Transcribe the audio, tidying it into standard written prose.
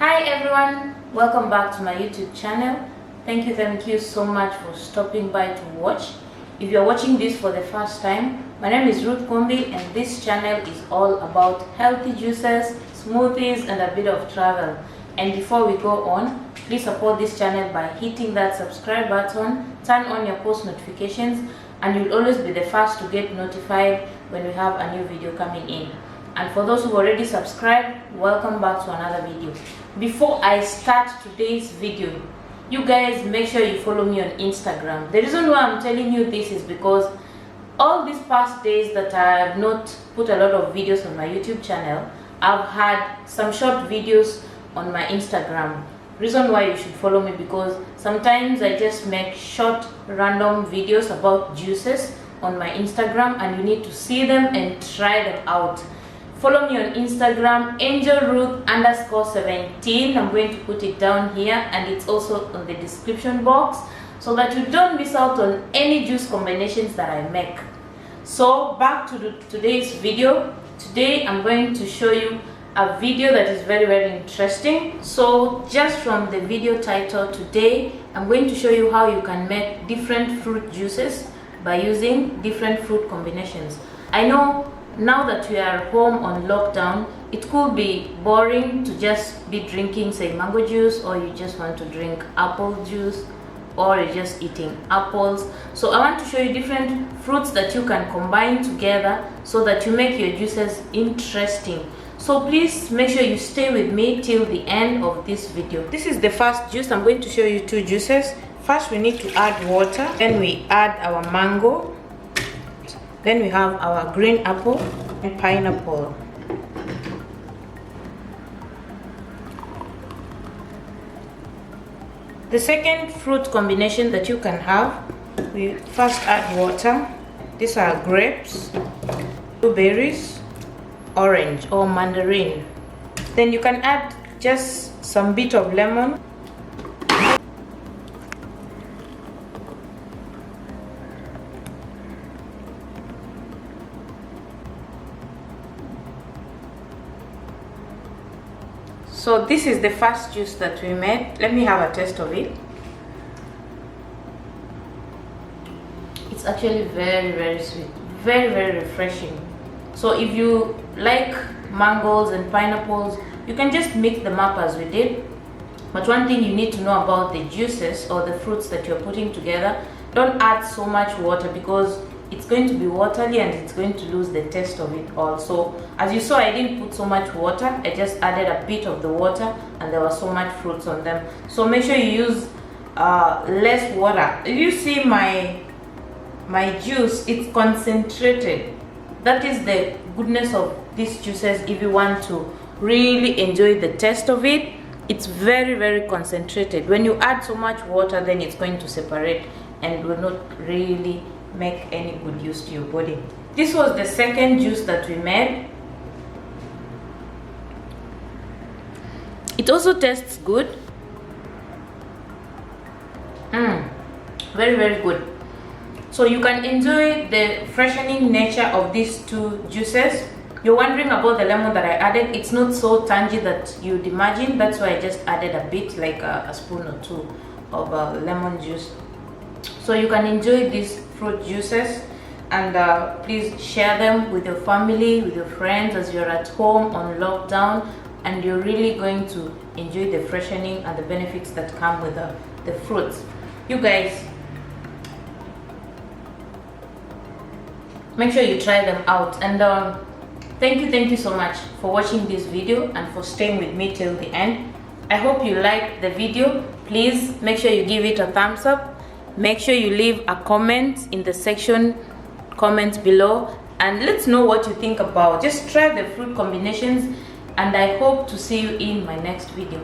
Hi everyone, welcome back to my YouTube channel. Thank you so much for stopping by to watch. If you're watching this for the first time, my name is Ruth Kwamby and this channel is all about healthy juices, smoothies and a bit of travel. And before we go on, please support this channel by hitting that subscribe button, turn on your post notifications, and you'll always be the first to get notified when we have a new video coming in. And for those who've already subscribed, welcome back to another video. Before I start today's video, you guys make sure you follow me on Instagram. The reason why I'm telling you this is because all these past days that I have not put a lot of videos on my YouTube channel, I've had some short videos on my Instagram. Reason why you should follow me, because sometimes I just make short random videos about juices on my Instagram and you need to see them and try them out. Follow me on Instagram, angelruth_17. I'm going to put it down here and it's also on the description box so that you don't miss out on any juice combinations that I make. So back to today's video. Today I'm going to show you a video that is very interesting. So just from the video title, today I'm going to show you how you can make different fruit juices by using different fruit combinations. I know now that we are home on lockdown, it could be boring to just be drinking, say, mango juice, or you just want to drink apple juice, or you're just eating apples. So I want to show you different fruits that you can combine together so that you make your juices interesting. So please make sure you stay with me till the end of this video. This is the first juice. I'm going to show you two juices. First we need to add water, then we add our mango, then we have our green apple and pineapple. The second fruit combination that you can have, we first add water. These are grapes, blueberries, orange or mandarin. Then you can add just some bit of lemon. So this is the first juice that we made. Let me have a taste of it. It's actually very sweet, very refreshing. So if you like mangoes and pineapples, you can just mix them up as we did. But one thing you need to know about the juices or the fruits that you're putting together, don't add so much water because it's going to be watery and it's going to lose the taste of it all. So as you saw, I didn't put so much water, I just added a bit of the water and there was so much fruits on them. So make sure you use less water. If you see my juice, it's concentrated. That is the goodness of these juices. If you want to really enjoy the taste of it, it's very concentrated. When you add so much water, then it's going to separate and will not really make any good use to your body. This was the second juice that we made. It also tastes good. Very good. So you can enjoy the freshening nature of these two juices. You're wondering about the lemon that I added. It's not so tangy that you'd imagine. That's why I just added a bit, like a spoon or two of lemon juice. So you can enjoy these fruit juices and please share them with your family, with your friends as you're at home on lockdown, and you're really going to enjoy the freshening and the benefits that come with the fruits. You guys, make sure you try them out. And thank you so much for watching this video and for staying with me till the end. I hope you liked the video. Please make sure you give it a thumbs up. Make sure you leave a comment in the section comments below and let's know what you think about. Just try the fruit combinations and I hope to see you in my next video.